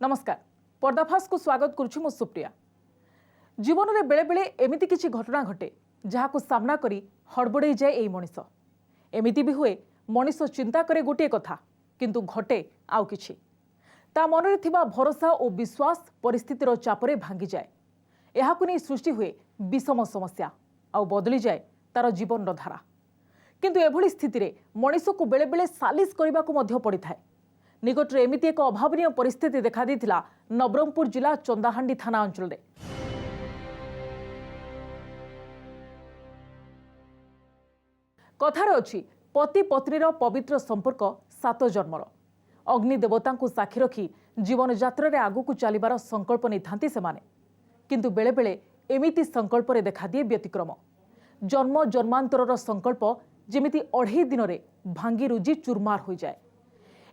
नमस्कार पर्दाफाश को स्वागत करुछु मो सुप्रिया। जीवन में बेले बेले एमिति किछि घटना घटे जहां सामना करी हड़बड़े जाए एई मनीष। एमिति भी हुए मनीष चिंता करे गोटे कथा किंतु घटे आउ किछि। ता मनरे थिबा भरोसा और विश्वास परिस्थितिर चापरे भांगी जाए। एहाकु नै सृष्टि हुए विषम समस्या आउ बदली जाए तार जीवन धारा। किंतु एभली स्थिति मनीष को बेले बेले सालिश करने को पड़ी थाए। निकट में एमती एक अभावनीय परिस्थिति देखा देथिला नवरंगपुर जिला चंदाहांडी थाना अंचल। कथार अछि पति पत्नीर पवित्र संपर्क 7 जन्मर। अग्नि देवता को साक्षी रखी जीवन यात्रा आगु को चलिबार संकल्प नहीं थांती सेमाने। किंतु बेले बेले एमिति संकल्प रे देखा दिए व्यतिक्रम। जन्म जन्मांतरर संकल्प जेमिति 2.5 दिन रे भांगी रुजी चुरमार हो जाए।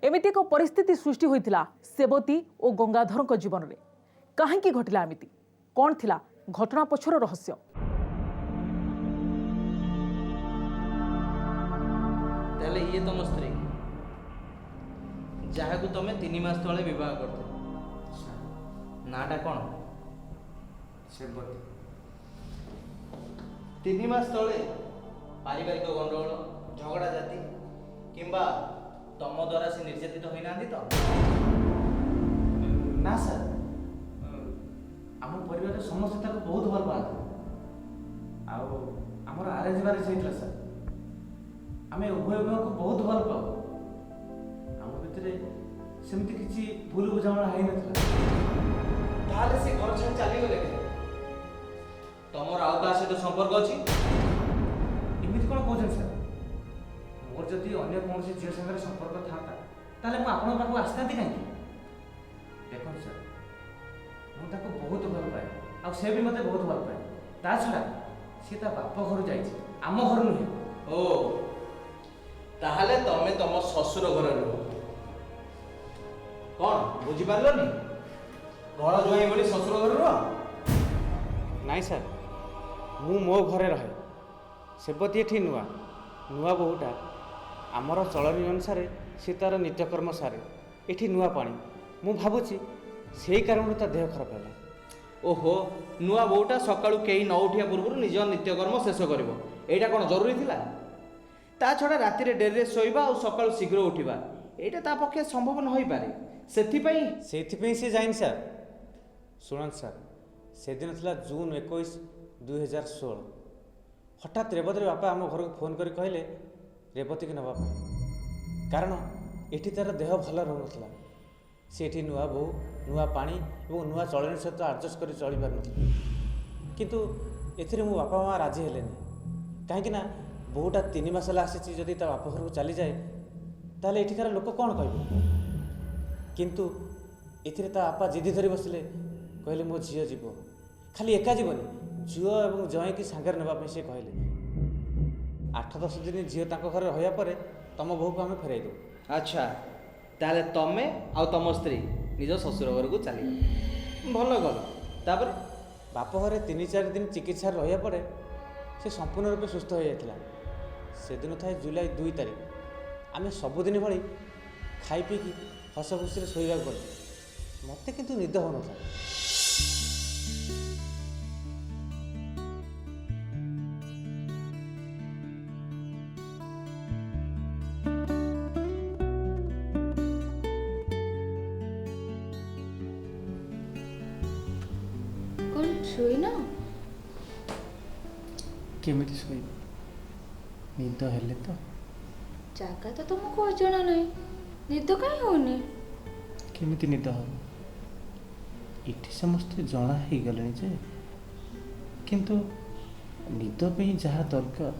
एमिति एक परिस्थिति सृष्टि होइतिला सेवती और गंगाधर जीवन में। कहीं घटिला एमिति कौन थिला घटना पछर रहस्य? ताले ये तुम स्त्री जहाँ को तुम 3 मास तले विवाह करते नाटा कौन? सेवती। 3 मास तले पारिवारिक गंडगोल झगड़ा जाति किंबा तम द्वारा से निर्यातित होई नांदी तो ना सर, आम परिवार समस्त ताको बहुत भल पाते। आउ आमर आरेंज मैरेज होइतला सर। आमे उभय उभय को बहुत भल पाऊ। आम भितरे सेमति किछि भूल बुझामणा हाई नथला। ताले से घर छाड़ चली गले तमर आउ का सहित संपर्क अछि? एमिति कोन कहछन सर? मोर जदि अन्य कौन झील संगे संपर्क था ताले मु आपन पाखु आस्था कहीं देखो सर, मुझे बहुत भल पाए आ से भी मते बहुत भल पाए। ता छड़ा सी ता बाप घर जाइए आम घर नुहे। ओ ताहले तमे तम ससुर घर रह कौन बुझी पारलनी? घर जोई बड़ी ससुर घर रह नाई सर, मु मो घरे रहे। सेवती एठी नुआ नुआ बहुटा आमर चलनी अनुसार सी तार नित्यकर्म सारे एठी नुआ पानी मु भावुची से कारण ता देह खराब है। ओहो नुआ बोटा सकाळू केही न उठिया पूर्व निज नित्यकर्म शेष करिवो एटा कोन जरूरी थिला? ता छडा राति रे डेरी रे सोइबा और सकाळू शीघ्र उठिबा एटा ता पक्षे संभव न होई पारे। सेथिपई से जाइन सर। सुनन सर, से दिन थिला जून 21, 2016। हठात रेवती बापा आम घर को फोन कर कहले रेवती की नवा कारण एठी तार देह भल रहूला। सी एठी नुआ बो नुआ पानी और नुआ चलनी सहित आडजस्ट कर चली पार किंतु एथिरे मो बापा माँ राजी हेले कहीं बोटा 3 मास आसी जदि ता बाप घर को चली जाए ताले एठिकार लोक कौन कहे। किंतु एथिरे ता बापा जिद्दी धरी बसिले कहले मो झील जीव खाली एका जीवनी झील और जई की सांगे नापी से कहले 8-10 दिन झील घर रहा पर तम बहू को आम फेरई दे। अच्छा ताले तमे आ तम स्त्री निज ससुर घर को चली भल गल तापर बाप घरे 3-4 दिन चिकित्सा रहा पर से संपूर्ण रूपे सुस्थ हो जाता। से दिन था जुलाई 2 तारिख। आम सबुदिन भाई खाई पी हस खुशी शोवा गलु मत किंतु निद हो न। शोना केमिति शोई निद हेले तो जगह तो तुमको अजଣା नहीं निद कहीं होनी केमिति निद हो इठी समस्त जना ही गले जे किंतु निद पे जहाँ दरकार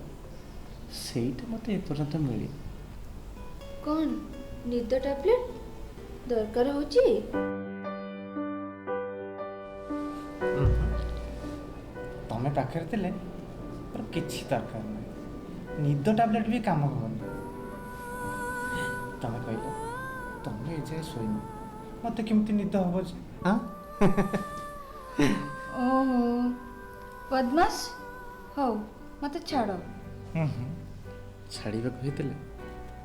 सेटा मत एपर्यंत मिली। कौन निद टैबलेट दरकार होची? तमें पाखे थे किसी दरकार नहीं निद टैबलेट भी काम करनी। तमें कहल तमें ए शोन मत केमती निद हम जे? हाँ ओहो बदमाश हो मत छाड़। छाड़ा मुझे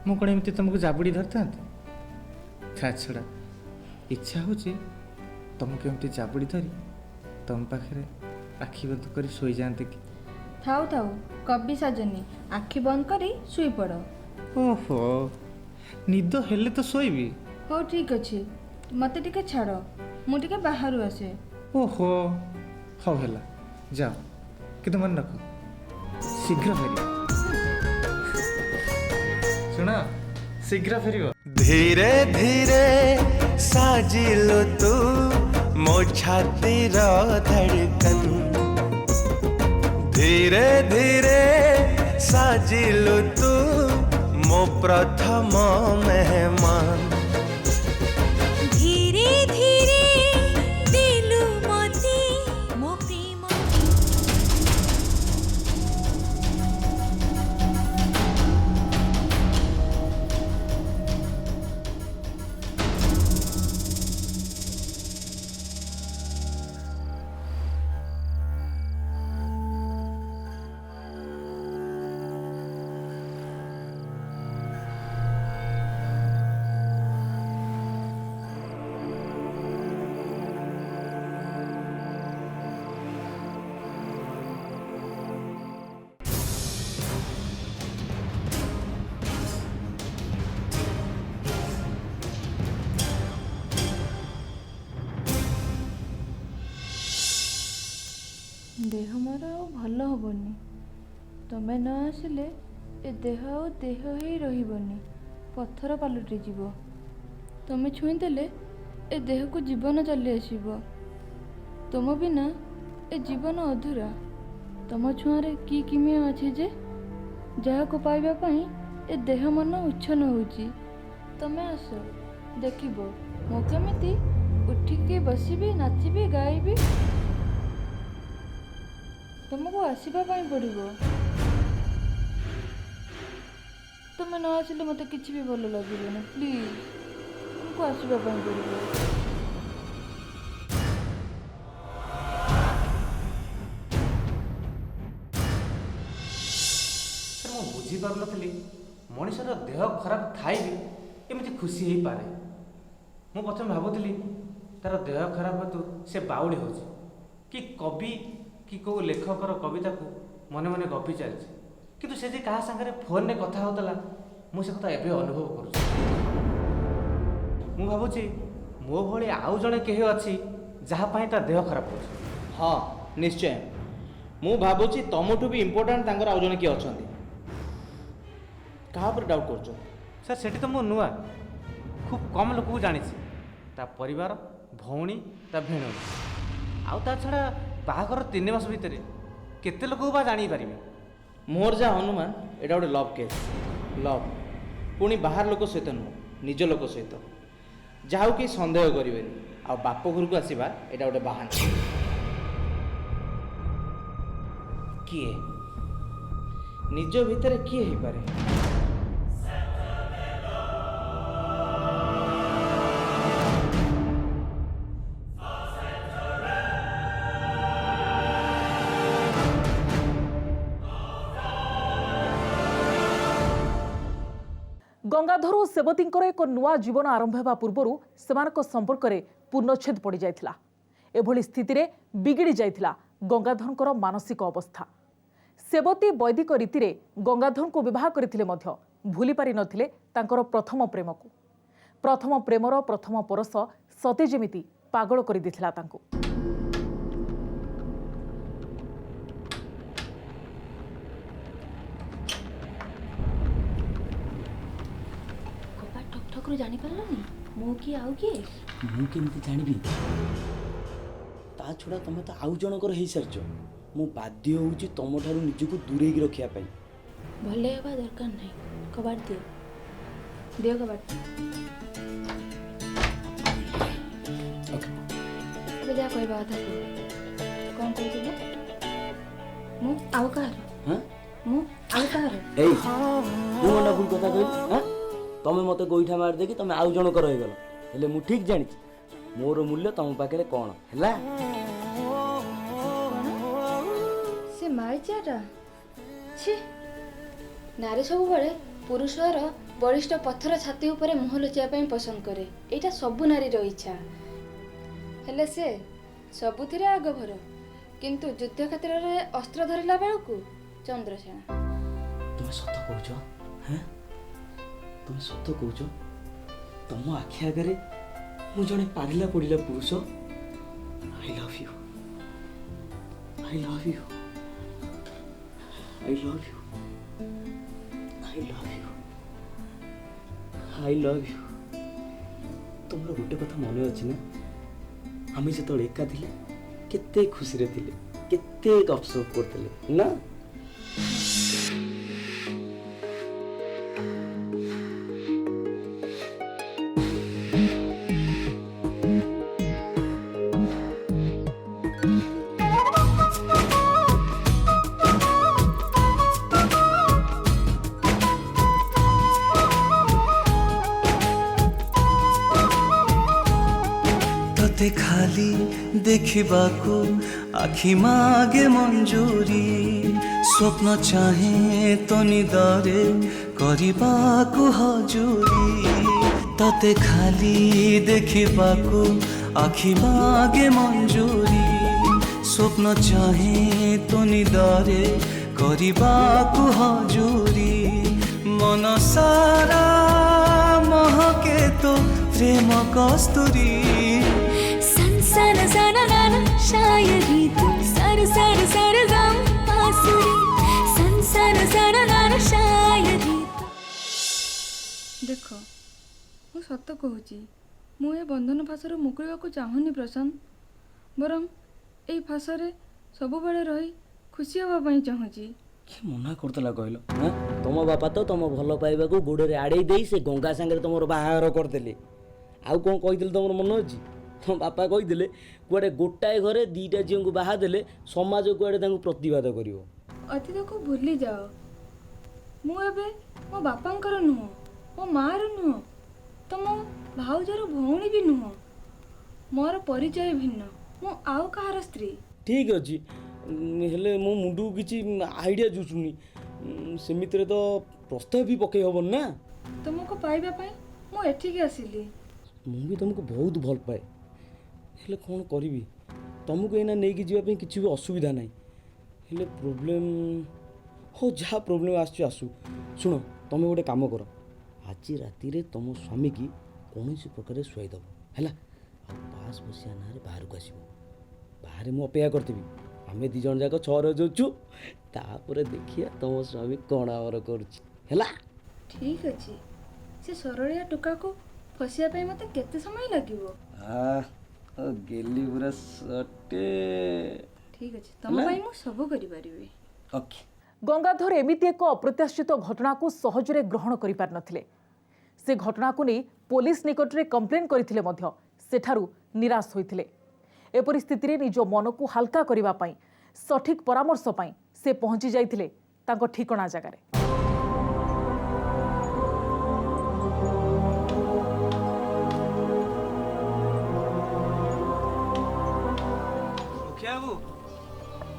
कौन एमती तुमको जाबुड़ी धरता ता छड़ा ଇଚ୍ଛା ହେଉଛି ତୁମକୁ କେମିତି ଜାବୁଡ଼ି ଧରି ତମ ପାଖରେ ଆଖି ବନ୍ଦ କରି ଶୋଇଯାଆନ୍ତି କି? ଥାଉ ଥାଉ କବି ସାଜନି, ଆଖି ବନ୍ଦ କରି ଶୋଇପଡ଼। ଓହୋ, ନିଦ ହେଲେ ତ ଶୋଇବି। ହଉ ଠିକ୍ ଅଛି, ମୋତେ ଟିକେ ଛାଡ଼, ମୁଁ ଟିକେ ବାହାରୁ ଆସେ। ଓହୋ, ହଉ ହେଲା, ଯାଅ, କିନ୍ତୁ ମନେ ରଖ ଶୀଘ୍ର ଫେରିବ। ଶୁଣ, ଶୀଘ୍ର ଫେରିବ। धीरे धीरे साजिलो तू मो छातीर धड़कन, धीरे धीरे साजिलो तू मो प्रथम मेहमान, धीरे धीरे दिलु मोती मो प्रेम। ଦେହ ମୋର ଆଉ ଭଲ ହବନି। ତମେ ନ ଆସିଲେ ଏ ଦେହ ଆଉ ଦେହ ହେଇ ରହିବନି, ପଥର ପାଲଟି ଯିବ। ତମେ ଛୁଇଁଦେଲେ ଏ ଦେହକୁ ଜୀବନ ଚାଲି ଆସିବ। ତମ ବିନା ଏ ଜୀବନ ଅଧୁରା। ତମ ଛୁଆଁରେ କି କିମିଆ ଅଛି ଯେ ଯାହାକୁ ପାଇବା ପାଇଁ ଏ ଦେହ ମନ ଉଚ୍ଛନ୍ନ ହେଉଛି। ତମେ ଆସ, ଦେଖିବ ମୁଁ କେମିତି ଉଠିକି ବସିବି, ନାଚିବି, ଗାଇବି। ତୁମକୁ ଆସିବା ପାଇଁ ପଡ଼ିବ। ତୁମେ ନ ଆସିଲେ ମୋତେ କିଛି ବି ଭଲ ଲାଗିବନି। ପ୍ଲିଜ୍, ତୁମକୁ ଆସିବା ପାଇଁ ପଡ଼ିବ। ମୁଁ ବୁଝିପାରୁନଥିଲି ମଣିଷର ଦେହ ଖରାପ ଥାଇ ବି ଏମିତି ଖୁସି ହେଇପାରେ। ମୁଁ ପ୍ରଥମେ ଭାବୁଥିଲି ତାର ଦେହ ଖରାପ ହେତୁ ସେ ବାଉଳି ହେଉଛି, କି କବି କି କେଉଁ ଲେଖକର କବିତାକୁ ମନେ ମନେ ଗପି ଚାଲିଛି। କିନ୍ତୁ ସେ ଯେ କାହା ସାଙ୍ଗରେ ଫୋନ୍ରେ କଥା ହେଉଥିଲା, ମୁଁ ସେ କଥା ଏବେ ଅନୁଭବ କରୁଛି। ମୁଁ ଭାବୁଛି ମୋ ଭଳି ଆଉ ଜଣେ କେହି ଅଛି ଯାହା ପାଇଁ ତା ଦେହ ଖରାପ ହେଉଛି। ହଁ ନିଶ୍ଚୟ, ମୁଁ ଭାବୁଛି ତମଠୁ ବି ଇମ୍ପୋର୍ଟାଣ୍ଟ ତାଙ୍କର ଆଉ ଜଣେ କିଏ ଅଛନ୍ତି। କାହା ଉପରେ ଡାଉଟ୍ କରୁଛ? ସାର୍ ସେଠି ତ ମୁଁ ନୂଆ, ଖୁବ୍ କମ୍ ଲୋକକୁ ଜାଣିଛି। ତା ପରିବାର, ଭଉଣୀ, ତା ଭେଣୀ, ଆଉ ତା ଛଡ଼ା ବାହାଘର 3 ମାସ ଭିତରେ କେତେ ଲୋକକୁ ବା ଜାଣିପାରିବି। ମୋର ଯାହା ଅନୁମାନ ଏଇଟା ଗୋଟେ ଲଭ୍ କେସ୍। ଲଭ୍ ପୁଣି ବାହାର ଲୋକ ସହିତ ନୁହଁ, ନିଜ ଲୋକ ସହିତ, ଯାହାକୁ କେହି ସନ୍ଦେହ କରିବେନି। ଆଉ ବାପ ଘରକୁ ଆସିବା ଏଇଟା ଗୋଟେ ବାହାନା। କିଏ ନିଜ ଭିତରେ କିଏ ହେଇପାରେ? ଗଙ୍ଗାଧର ଓ ସେବତୀଙ୍କର ଏକ ନୂଆ ଜୀବନ ଆରମ୍ଭ ହେବା ପୂର୍ବରୁ ସେମାନଙ୍କ ସମ୍ପର୍କରେ ପୂର୍ଣ୍ଣଚ୍ଛେଦ ପଡ଼ିଯାଇଥିଲା। ଏଭଳି ସ୍ଥିତିରେ ବିଗିଡ଼ି ଯାଇଥିଲା ଗଙ୍ଗାଧରଙ୍କର ମାନସିକ ଅବସ୍ଥା। ସେବତୀ ବୈଦିକ ରୀତିରେ ଗଙ୍ଗାଧରଙ୍କୁ ବିବାହ କରିଥିଲେ ମଧ୍ୟ ଭୁଲି ପାରିନଥିଲେ ତାଙ୍କର ପ୍ରଥମ ପ୍ରେମକୁ। ପ୍ରଥମ ପ୍ରେମର ପ୍ରଥମ ପରଶ ସତେ ଯେମିତି ପାଗଳ କରିଦେଇଥିଲା ତାଙ୍କୁ। ଠକ୍ଠକ୍ରୁ ଜାଣିପାରିଲନି ମୁଁ କି ଆଉ କିଏ? ମୁଁ କେମିତି ଜାଣିବି? ତା ଛଡ଼ା ତମେ ତ ଆଉ ଜଣଙ୍କର ହେଇସାରିଛ। ମୁଁ ବାଧ୍ୟ ହେଉଛି ତମଠାରୁ ନିଜକୁ ଦୂରେଇକି ରଖିବା ପାଇଁ। ଭଲ ହେବା ଦରକାର ନାହିଁ। କବାଟ ଦିଅ, ଦିଅ କବାଟ। ଏବେ ଯାହା କହିବା କଥା କୁହ। କ'ଣ କହୁଥିଲ? ମୁଁ ଆଉ କାହାର? ମୁଁ ଆଉ କାହାର? ଏଇ ମୁଁ ମନା ଭୁଲ କଥା କହିଲି? ତମେ ମୋତେ ଗୋଇଠା ମାରିଦେଇକି ତମେ ଆଉ ଜଣଙ୍କର ହେଇଗଲ। ହେଲେ ମୁଁ ଠିକ୍ ଜାଣିଛି ମୋର ମୂଲ୍ୟ ତମ ପାଖରେ କ'ଣ ହେଲା। ସେ ମାଇଚିଆଟା। ଛି, ନାରୀ ସବୁବେଳେ ପୁରୁଷର ବଳିଷ୍ଠ ପଥର ଛାତି ଉପରେ ମୁହଁ ଲୁଚିବା ପାଇଁ ପସନ୍ଦ କରେ। ଏଇଟା ସବୁ ନାରୀର ଇଚ୍ଛା। ହେଲେ ସେ ସବୁଥିରେ ଆଗଭର, କିନ୍ତୁ ଯୁଦ୍ଧ କ୍ଷେତ୍ରରେ ଅସ୍ତ୍ର ଧରିଲା ବେଳକୁ ଚନ୍ଦ୍ରସେନା। তুমি সত্য কହୁଛ? হ্যাঁ তুমি সত্য কହୁଛ? ତମ ଆଖି ଆଗରେ ମୁଁ ଜଣେ ପାରିଲା ପଡ଼ିଲା ପୁରୁଷ। I love you, I love you, I love you, I love you, I love you. ତମର ଗୋଟେ କଥା ମନେ ଅଛି ନା, ଆମେ ଯେତେବେଳେ ଏକା ଥିଲେ କେତେ ଖୁସିରେ ଥିଲେ, କେତେ ଗପସପ କରୁଥିଲେ ନା? तोते खाली देखिबाकू आखि मागे मंजूरी स्वप्न चाहे तो निदरे करिबाकू हजूरी तोते खाली देखिबाकू आखि मागे मंजूरी स्वप्न चाहे तो निदरे करिबाकू हजूरी मन सारा महके तो प्रेम कस्तूरी संसार सारा गाना शायरी तुम सर सर सर गम बांसुरी संसार सारा गाना शायरी ଦେଖ ମୁଁ ସତ କହୁଛି, ମୁଁ ଏ ବନ୍ଧନ ଫାଶରୁ ମୁକୁଳିବାକୁ ଚାହୁଁନି ପ୍ରଶାନ୍ତ। ବରଂ ଏଇ ଫାଶରେ ସବୁବେଳେ ରହି ଖୁସି ହେବା ପାଇଁ ଚାହୁଁଛି। କିଏ ମନା କରୁଥିଲା କହିଲ? ତମ ବାପା ତ ତମ ଭଲ ପାଇବାକୁ ଗୋଡ଼ରେ ଆଡ଼େଇ ଦେଇ ସେ ଗଙ୍ଗା ସାଙ୍ଗରେ ତମର ବାହାଘର କରିଦେଲେ। ଆଉ କ'ଣ କହିଥିଲେ ତମର ମନେ ଅଛି? ତମ ବାପା କହିଥିଲେ କୁଆଡ଼େ ଗୋଟାଏ ଘରେ ଦୁଇଟା ଝିଅଙ୍କୁ ବାହା ଦେଲେ ସମାଜ କୁଆଡ଼େ ତାଙ୍କୁ ପ୍ରତିବାଦ କରିବ। ଅତୀତକୁ ଭୁଲି ଯାଅ। ମୁଁ ଏବେ ମୋ ବାପାଙ୍କର ନୁହଁ, ମୋ ମାଆର ନୁହଁ, ତମ ଭାଉଜର ଭଉଣୀ ବି ନୁହଁ। ମୋର ପରିଚୟ ଭିନ୍ନ, ମୁଁ ଆଉ କାହାର ସ୍ତ୍ରୀ। ଠିକ୍ ଅଛି, ହେଲେ ମୋ ମୁଣ୍ଡକୁ କିଛି ଆଇଡ଼ିଆ ଜୁଟୁନି। ସେମିତିରେ ତ ପ୍ରସ୍ତାବ ବି ପକାଇ ହେବନି ନା। ତୁମକୁ ପାଇବା ପାଇଁ ମୁଁ ଏଠିକି ଆସିଲି। ମୁଁ ବି ତୁମକୁ ବହୁତ ଭଲ ପାଏ, ହେଲେ କ'ଣ କରିବି? ତୁମକୁ ଏଇନା ନେଇକି ଯିବା ପାଇଁ କିଛି ବି ଅସୁବିଧା ନାହିଁ। ହେଲେ ପ୍ରୋବ୍ଲେମ୍, ହଉ ଯାହା ପ୍ରୋବ୍ଲେମ୍ ଆସୁଛି ଆସୁ। ଶୁଣ, ତୁମେ ଗୋଟେ କାମ କର, ଆଜି ରାତିରେ ତୁମ ସ୍ୱାମୀକି କୌଣସି ପ୍ରକାରେ ଶୁଆଇଦେବ ହେଲା। ଆଉ ପାସ୍ ବସିବା ନାଁରେ ବାହାରକୁ ଆସିବ। ବାହାରେ ମୁଁ ଅପେକ୍ଷା କରିଥିବି। ଆମେ ଦୁଇ ଜଣ ଯାକ ଛଅରେ ଯାଉଛୁ, ତାପରେ ଦେଖିବା ତୁମ ସ୍ୱାମୀ କ'ଣ ଆମର କରୁଛି ହେଲା। ଠିକ୍ ଅଛି, ସେ ସରଳିଆ ଟୋକାକୁ ଫସିବା ପାଇଁ ମୋତେ କେତେ ସମୟ ଲାଗିବ? ଗେଲି ପୁରା ସଟେ। ଠିକ୍ ଅଛି, ତମ ପାଇଁ ମୁଁ ସବୁ କରିପାରିବି। ଓକେ। ଗଙ୍ଗାଧର ଏମିତି ଏକ ଅପ୍ରତ୍ୟାଶିତ ଘଟଣାକୁ ସହଜରେ ଗ୍ରହଣ କରିପାରିନଥିଲେ। ସେ ଘଟଣାକୁ ନେଇ ପୋଲିସ ନିକଟରେ କମ୍ପ୍ଲେନ୍ କରିଥିଲେ ମଧ୍ୟ ସେଠାରୁ ନିରାଶ ହୋଇଥିଲେ। ଏପରି ସ୍ଥିତିରେ ନିଜ ମନକୁ ହାଲକା କରିବା ପାଇଁ ସଠିକ୍ ପରାମର୍ଶ ପାଇଁ ସେ ପହଞ୍ଚି ଯାଇଥିଲେ ତାଙ୍କ ଠିକଣା ଜାଗାରେ।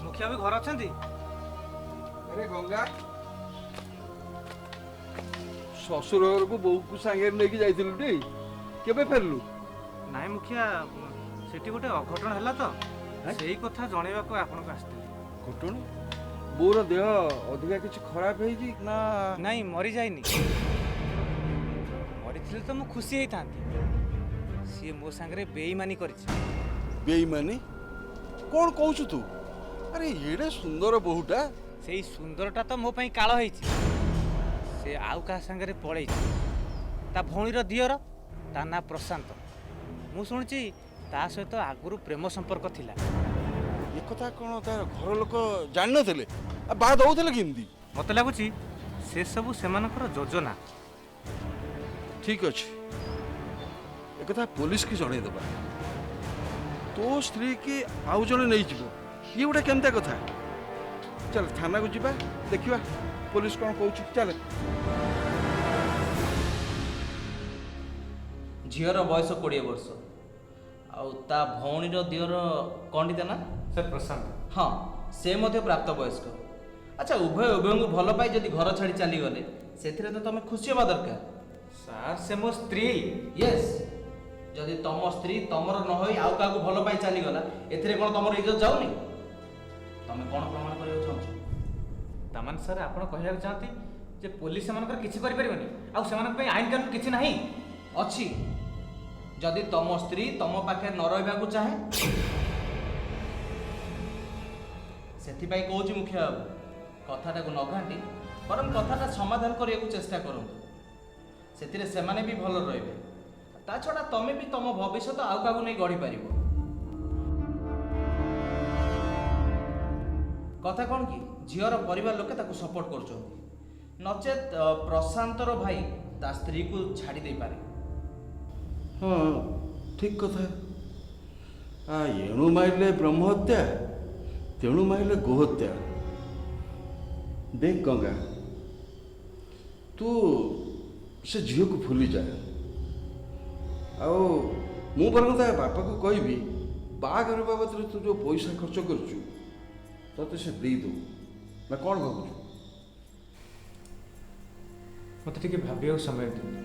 ମୁଖିଆ ବାବୁ ଘର ଅଛନ୍ତି? ଆରେ ଗଙ୍ଗା, ଶ୍ୱଶୁର ଘରକୁ ବୋଉକୁ ସାଙ୍ଗରେ ନେଇକି ଯାଇଥିଲୁ ଟି? କେବେ ଫେରିଲୁ? ନାଇଁ ମୁଖିଆ, ସେଠି ଗୋଟେ ଅଘଟଣ ହେଲା ତ, ସେଇ କଥା ଜଣେଇବାକୁ ଆପଣଙ୍କୁ ଆସିଥିଲି। ଘଟଣ? ବୋଉର ଦେହ ଅଧିକା କିଛି ଖରାପ ହେଇଛି ନା? ନାଇଁ, ମରିଯାଇନି। ମରିଥିଲେ ତ ମୁଁ ଖୁସି ହେଇଥାନ୍ତି। ସିଏ ମୋ ସାଙ୍ଗରେ ବେଇମାନି କରିଛି। ବେଇମାନି? କ'ଣ କହୁଛୁ ତୁ? ଆରେ ଏଡ଼େ ସୁନ୍ଦର ବୋହୁଟା। ସେଇ ସୁନ୍ଦରଟା ତ ମୋ ପାଇଁ କାଳ ହେଇଛି। ସେ ଆଉ କାହା ସାଙ୍ଗରେ ପଳେଇଛି। ତା ଭଉଣୀର ଦିଅର, ତା ନାଁ ପ୍ରଶାନ୍ତ। ମୁଁ ଶୁଣିଛି ତା ସହିତ ଆଗରୁ ପ୍ରେମ ସମ୍ପର୍କ ଥିଲା। ଏକଥା କ'ଣ ତାର ଘର ଲୋକ ଜାଣିନଥିଲେ? ବାହା ଦେଉଥିଲେ କେମିତି? ମୋତେ ଲାଗୁଛି ସେସବୁ ସେମାନଙ୍କର ଯୋଜନା। ଠିକ୍ ଅଛି, ଏକଥା ପୋଲିସକି ଜଣେଇଦେବା। ତୋ ସ୍ତ୍ରୀ କି ଆଉ ଜଣେ ନେଇଯିବ, ଇଏ ଗୋଟେ କେମିତିଆ କଥା? ଚାଲ ଥାନାକୁ ଯିବା, ଦେଖିବା ପୋଲିସ କ'ଣ କହୁଛି। ଚାଲେ। ଝିଅର ବୟସ 20 ବର୍ଷ, ଆଉ ତା ଭଉଣୀର ଦିଅର କ'ଣଟି ତା ନା? ସେ ପ୍ରଶାନ୍ତ। ହଁ, ସେ ମଧ୍ୟ ପ୍ରାପ୍ତବୟସ୍କ। ଆଚ୍ଛା, ଉଭୟଙ୍କୁ ଭଲ ପାଇ ଯଦି ଘର ଛାଡ଼ି ଚାଲିଗଲେ, ସେଥିରେ ତ ତମେ ଖୁସି ହେବା ଦରକାର। ସାର୍ ସେ ମୋ ସ୍ତ୍ରୀ। ୟେସ୍, ଯଦି ତମ ସ୍ତ୍ରୀ ତମର ନ ହୋଇ ଆଉ କାହାକୁ ଭଲ ପାଇ ଚାଲିଗଲା, ଏଥିରେ କ'ଣ ତମର ଇଜ୍ଜତ ଯାଉନି? ତମେ କ'ଣ ପ୍ରମାଣ କରିବାକୁ ଚାହୁଁଛ? ତାମାନେ ସାର୍ ଆପଣ କହିବାକୁ ଚାହାନ୍ତି ଯେ ପୋଲିସ ସେମାନଙ୍କର କିଛି କରିପାରିବନି, ଆଉ ସେମାନଙ୍କ ପାଇଁ ଆଇନ କାନୁନ କିଛି ନାହିଁ? ଅଛି। ଯଦି ତମ ସ୍ତ୍ରୀ ତମ ପାଖରେ ନ ରହିବାକୁ ଚାହେଁ, ସେଥିପାଇଁ କହୁଛି ମୁଖିଆ ବାବୁ, କଥାଟାକୁ ନ ଘାଣ୍ଟି ବରଂ କଥାଟା ସମାଧାନ କରିବାକୁ ଚେଷ୍ଟା କରନ୍ତୁ। ସେଥିରେ ସେମାନେ ବି ଭଲ ରହିବେ। ତା ଛଡ଼ା ତମେ ବି ତମ ଭବିଷ୍ୟତ ଆଉ କାହାକୁ ନେଇ ଗଢ଼ିପାରିବ। କଥା କ'ଣ କି, ଝିଅର ପରିବାର ଲୋକେ ତାକୁ ସପୋର୍ଟ କରୁଛନ୍ତି, ନଚେତ୍ ପ୍ରଶାନ୍ତର ଭାଇ ତା ସ୍ତ୍ରୀକୁ ଛାଡ଼ି ଦେଇପାରେ। ହଁ ଠିକ୍ କଥା। ଏଣୁ ମାରିଲେ ବ୍ରହ୍ମହତ୍ୟା, ତେଣୁ ମାରିଲେ ଗୋହତ୍ୟା। ଦେଖ ଗଙ୍ଗା, ତୁ ସେ ଝିଅକୁ ଭୁଲିଯା। ଆଉ ମୁଁ ବରଂ ତା ବାପାକୁ କହିବି, ବାହାଘର ବାବଦରେ ତୁ ଯେଉଁ ପଇସା ଖର୍ଚ୍ଚ କରୁଛୁ ତତେ ସେ ଦେଇଦେବୁ। ନା କ'ଣ ଭାବୁଛୁ? ମୋତେ ଟିକେ ଭାବିବାକୁ ସମୟ ଦିଅନ୍ତୁ।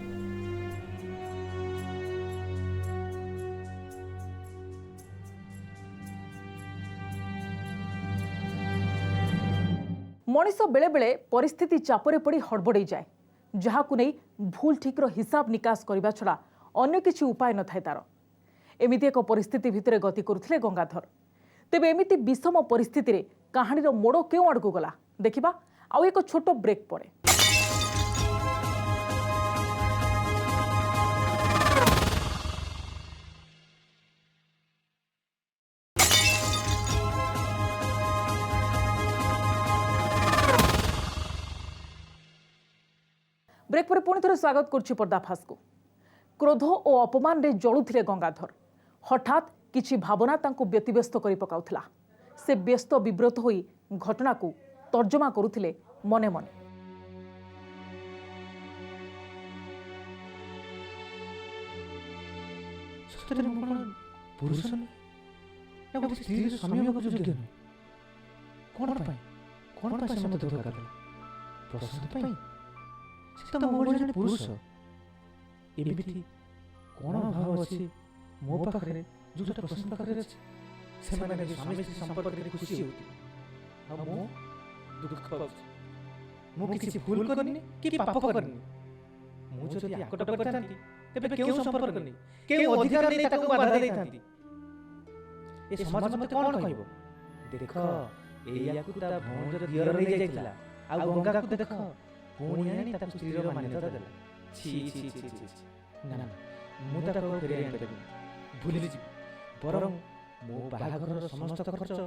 ମଣିଷ ବେଳେବେଳେ ପରିସ୍ଥିତି ଚାପରେ ପଡ଼ି ହଡ଼ବଡ଼େଇ ଯାଏ, ଯାହାକୁ ନେଇ ଭୁଲ ଠିକ୍ର ହିସାବ ନିକାଶ କରିବା ଛଡ଼ା ଅନ୍ୟ କିଛି ଉପାୟ ନଥାଏ ତାର। ଏମିତି ଏକ ପରିସ୍ଥିତି ଭିତରେ ଗତି କରୁଥିଲେ ଗଙ୍ଗାଧର। ତେବେ ଏମିତି ବିଷମ ପରିସ୍ଥିତିରେ କାହାଣୀର ମୋଡ଼ କେଉଁ ଆଡ଼କୁ ଗଲା ଦେଖିବା ଆଉ ଏକ ଛୋଟ ବ୍ରେକ୍ ପରେ। ब्रेक पर पुणी थे स्वागत करुच्ची पर्दाफाश को। क्रोध और अपमान रे जलुथिले गंगाधर। हठात किछि भावना तांको व्यतिव्यस्त करि पकाउथिला। से व्यस्त विब्रत होई घटना को तर्जमा करुथिले मने मने। पुरुष स्त्री स्वामी योग्य कौन से मत धोखा करला? प्रशांत पाई से तो मोर जने पुरुष एबिथि कोन भाव अछि मो पाखरे जोटा प्रशांत पाखरे अछि से माने स्वामी स्त्री संपर्क रे खुशी होती आ मो दुख पाउछि। मो किछि भूल करनी कि पाप करनी? मो जदि आकट करतांती तेबे केउ संपर्क करनी, केउ अधिकार नै ताको बाधा दैतांती। ए समाज मते कोन कहबो? देखो एयाकू ता भौंजर दियर रे जाइतिला आ गंगा को देखो पुणी आनी ताको स्त्रीर मान्यता देला। छी छी छी छी ना ना मु ताको फेरे आनी भूली जी बरं मो बाहाघरर समस्त खर्च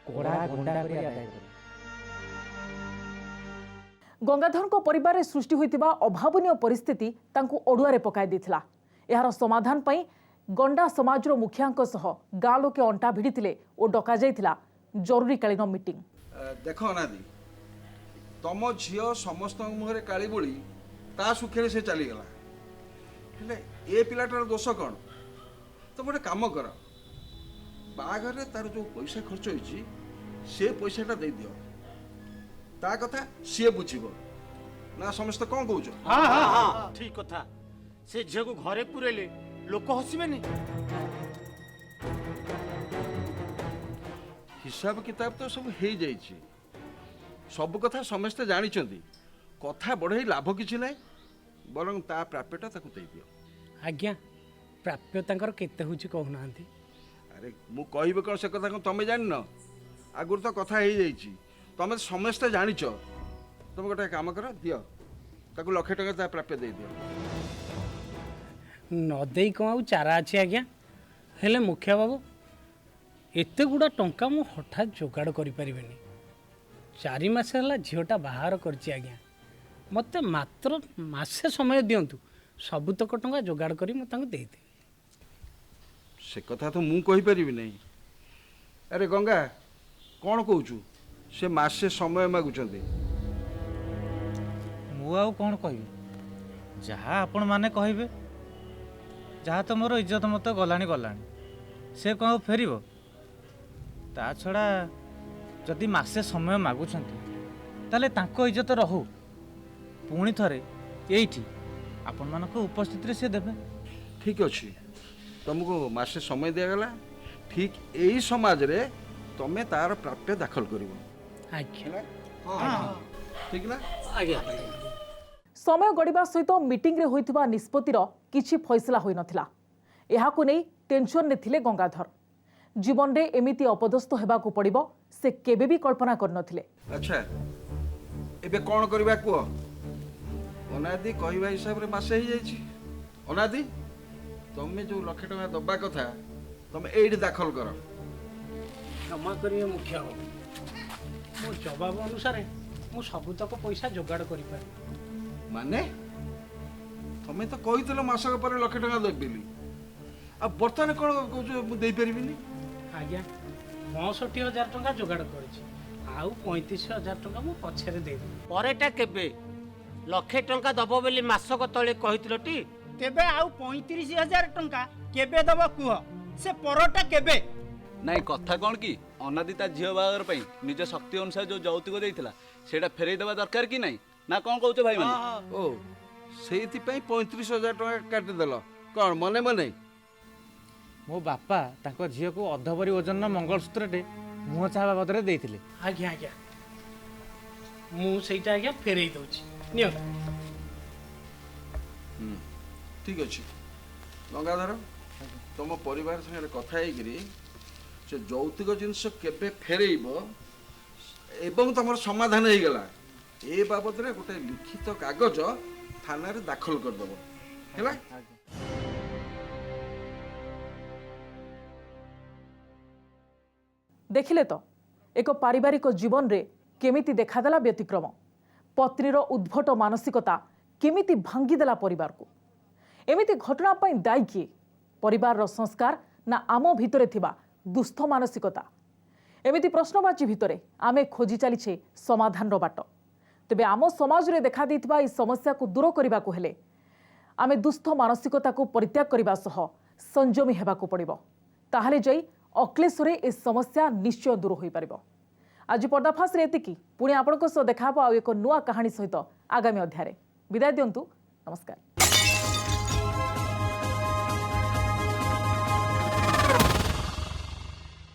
कोड़ा गोंडा करे आदाय कर। गंगाधर को परिवार रे सृष्टि होइतिबा अभावनीय परिस्थिति तांको ओडुआरे पकाई दिथिला। एहार समाधान पई गंडा समाजर मुखियांक सह गाँ लोके अंटा भिड़िथिले और डका जाइथिला जरूरीकालीन मीटिंग। देखो अनादि, तम झील समस्त मुहरे काली बोली ता सुखे से चलीगला। हेले ए पिलाटार दोष कौन? तुम गोटे काम कर, बाघर तार जो पैसा खर्च होइछि से पैसाटा दे दियो। ता कथा सी बुझीब ना समस्त कौन कहूछ? हाँ हाँ हाँ ठीक कथा। से झील को घरे पुरेले लोक हसिबेनी। हिसाब किताब तो सब हो जाइए, सब कथा समस्ते जानिछंती। कथा बढ़ाई लाभ किछि नै, बरं ता प्राप्यटा ताकू दे दियो। आज्ञा प्राप्य तांकर केते होची कहउनांती? अरे मु कहबे कोन से कथा को तमे जानि न? आगुर तो कथा हो जाइए, तमे समस्ते जानिछ। तुम गोटे काम कर दियो, ताकू लाख टका ता प्राप्य दे दियो। न देई को आउ चारा अछि आज्ञा? हेले मुखिया बाबू एते गुडा टंका मु हठात जोगाड़ करि परिबेनी। 4 मास हला झियोटा बाहर करछि आज्ञा। मते मात्र मासे समय दियंतु, सबुतक टंका जोगाड़ करी मु तांको देई दे। से कथा तो मु कहि परिबि नै। अरे गंगा कोन कहूछु? से मासे समय मागुचंती। मु आउ कोन कहबी? जहा आपण माने कहबे। जहा तो मोर इज्जत मत गलानी गलानी, से कहू फेरिबो? ता छड़ा जदि मासे समय मागुछंती ताले तांको इज्जत रहू। पुणी थरे एइठी ଆପଣମାନଙ୍କ ଉପସ୍ଥିତିରେ ସେ ଦେବେ। ଠିକ୍ ଅଛି, ତୁମକୁ ମାସେ ସମୟ ଦିଆଗଲା। ଠିକ୍ ଏଇ ସମାଜରେ ତମେ ତାର ପ୍ରାପ୍ୟ ଦାଖଲ କରିବ। ଆଜ୍ଞା ଠିକ୍ ନା? ଆଜ୍ଞା ସମୟ ଗଡ଼ିବା ସହିତ ମିଟିଂରେ ହୋଇଥିବା ନିଷ୍ପତ୍ତିର କିଛି ଫଇସଲା ହୋଇନଥିଲା। ଏହାକୁ ନେଇ ଟେନସନରେ ଥିଲେ ଗଙ୍ଗାଧର। ଜୀବନରେ ଏମିତି ଅପଦସ୍ଥ ହେବାକୁ ପଡ଼ିବ ସେ କେବେ ବି କଳ୍ପନା କରିନଥିଲେ। ଆଚ୍ଛା, ଏବେ କ'ଣ କରିବା କୁହ? ଅନାଦି କହିବା ହିସାବରେ ମାସେ ହେଇଯାଇଛି। ଅନାଦି, ତମେ ଯେଉଁ ଲକ୍ଷେ ଟଙ୍କା ଦେବା କଥା ତମେ ଏଇଠି ଦାଖଲ କର। କ୍ଷମା କରିବେ ମୁଖ୍ୟ ବାବୁ, ମୋ ଜବାବ ଅନୁସାରେ ମୁଁ ସବୁତକ ପଇସା ଯୋଗାଡ଼ କରିପାରିବି। ମାନେ ତମେ ତ କହିଥିଲ ମାସକ ପରେ ଲକ୍ଷେ ଟଙ୍କା ଦେବି ବୋଲି, ଆଉ ବର୍ତ୍ତମାନ କ'ଣ କହୁଛ ମୁଁ ଦେଇପାରିବିନି? ଆଜ୍ଞା 65,000 ଟଙ୍କା ଯୋଗାଡ଼ କରିଛି, ଆଉ 35,000 ଟଙ୍କା ମୁଁ ପଛରେ ଦେଇଦେବି। ପରେଟା କେବେ? ଲକ୍ଷେ ଟଙ୍କା ଦବ ବୋଲି ମାସକ ତଳେ କହିଥିଲ ଟି? ତେବେ ଆଉ 35,000 ଟଙ୍କା କେବେ ଦବ କୁହ? ସେ ପରଟା କେବେ? ନାଇଁ କଥା କ'ଣ କି, ଅନାଦି ତା ଝିଅ ବାହାଘର ପାଇଁ ନିଜ ଶକ୍ତି ଅନୁସାରେ ଯେଉଁ ଯୌତୁକ ଦେଇଥିଲା ସେଇଟା ଫେରେଇ ଦେବା ଦରକାର କି ନାହିଁ? ନା କ'ଣ କହୁଛ ଭାଇମାନେ? ଓ ସେଇଥିପାଇଁ 35,000 ଟଙ୍କା କାଟିଦେଲ କ'ଣ ମନେ ମନେ? ମୋ ବାପା ତାଙ୍କ ଝିଅକୁ ଅଧବରି ଓଜନର ମଙ୍ଗଳସୂତ୍ରଟେ ମୁହଁ ଚାହା ବାବଦରେ ଦେଇଥିଲେ। ଆଜ୍ଞା ଆଜ୍ଞା ମୁଁ ସେଇଟା ଆଜ୍ଞା ଫେରେଇ ଦେଉଛି, ନିଅନ୍ତୁ। ଠିକ୍ ଅଛି ଗଙ୍ଗାଧର, ତମ ପରିବାର ସାଙ୍ଗରେ କଥା ହେଇକିରି ସେ ଯୌତୁକ ଜିନିଷ କେବେ ଫେରେଇବ ଏବଂ ତମର ସମାଧାନ ହେଇଗଲା ଏ ବାବଦରେ ଗୋଟେ ଲିଖିତ କାଗଜ ଥାନାରେ ଦାଖଲ କରିଦେବ, ହେଲା? ଦେଖିଲେ ତ ଏକ ପାରିବାରିକ ଜୀବନରେ କେମିତି ଦେଖାଦେଲା ବ୍ୟତିକ୍ରମ। ପତ୍ନୀର ଉଦ୍ଭଟ ମାନସିକତା କେମିତି ଭାଙ୍ଗିଦେଲା ପରିବାରକୁ। ଏମିତି ଘଟଣା ପାଇଁ ଦାୟୀ କିଏ? ପରିବାରର ସଂସ୍କାର ନା ଆମ ଭିତରେ ଥିବା ଦୁସ୍ଥ ମାନସିକତା? ଏମିତି ପ୍ରଶ୍ନବାଚୀ ଭିତରେ ଆମେ ଖୋଜି ଚାଲିଛେ ସମାଧାନର ବାଟ। ତେବେ ଆମ ସମାଜରେ ଦେଖାଦେଇଥିବା ଏହି ସମସ୍ୟାକୁ ଦୂର କରିବାକୁ ହେଲେ ଆମେ ଦୁସ୍ଥ ମାନସିକତାକୁ ପରିତ୍ୟାଗ କରିବା ସହ ସଂଯମୀ ହେବାକୁ ପଡ଼ିବ। ତାହେଲେ ଯାଇ ଅକ୍ଲେଶରେ ଏ ସମସ୍ୟା ନିଶ୍ଚୟ ଦୂର ହୋଇପାରିବ। ଆଜି ପର୍ଦ୍ଦାଫାଶରେ ଏତିକି। ପୁଣି ଆପଣଙ୍କ ସହ ଦେଖା ହେବ ଆଉ ଏକ ନୂଆ କାହାଣୀ ସହିତ ଆଗାମୀ ଅଧ୍ୟାୟରେ। ବିଦାୟ ଦିଅନ୍ତୁ, ନମସ୍କାର।